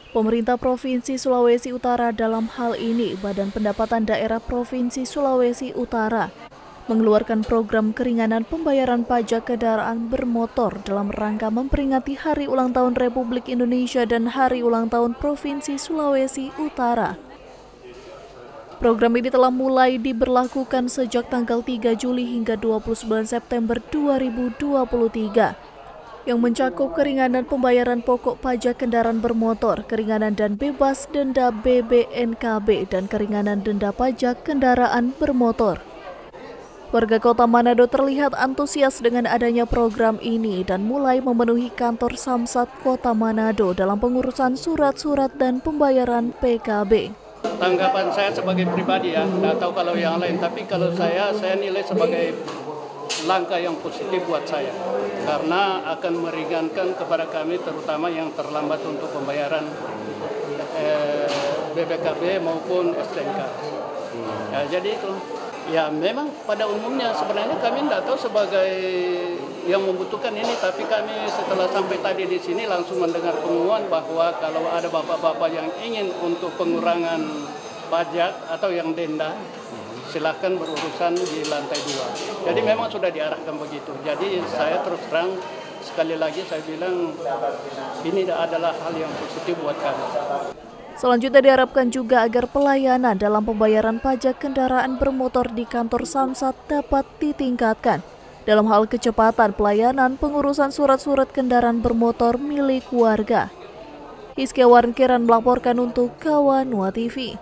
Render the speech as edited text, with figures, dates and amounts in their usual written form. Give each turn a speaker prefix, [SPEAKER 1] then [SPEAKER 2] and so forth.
[SPEAKER 1] Pemerintah Provinsi Sulawesi Utara dalam hal ini Badan Pendapatan Daerah Provinsi Sulawesi Utara mengeluarkan program keringanan pembayaran pajak kendaraan bermotor dalam rangka memperingati Hari Ulang Tahun Republik Indonesia dan Hari Ulang Tahun Provinsi Sulawesi Utara. Program ini telah mulai diberlakukan sejak tanggal 3 Juli hingga 29 September 2023. Yang mencakup keringanan pembayaran pokok pajak kendaraan bermotor, keringanan dan bebas denda BBNKB, dan keringanan denda pajak kendaraan bermotor. Warga Kota Manado terlihat antusias dengan adanya program ini dan mulai memenuhi kantor Samsat Kota Manado dalam pengurusan surat-surat dan pembayaran PKB.
[SPEAKER 2] Tanggapan saya sebagai pribadi ya, nggak tahu kalau yang lain, tapi kalau saya nilai sebagai langkah yang positif buat saya karena akan meringankan kepada kami terutama yang terlambat untuk pembayaran BPKB maupun STNK. Ya, jadi itu ya memang pada umumnya sebenarnya kami tidak tahu sebagai yang membutuhkan ini, tapi kami setelah sampai tadi di sini langsung mendengar pengumuman bahwa kalau ada bapak-bapak yang ingin untuk pengurangan pajak atau yang denda, silahkan berurusan di lantai 2. Jadi memang sudah diarahkan begitu. Jadi saya terus terang sekali lagi saya bilang ini adalah hal yang positif buat kami.
[SPEAKER 1] Selanjutnya diharapkan juga agar pelayanan dalam pembayaran pajak kendaraan bermotor di kantor Samsat dapat ditingkatkan dalam hal kecepatan pelayanan pengurusan surat-surat kendaraan bermotor milik warga. Hizkia Warnkiran melaporkan untuk Kawanua TV.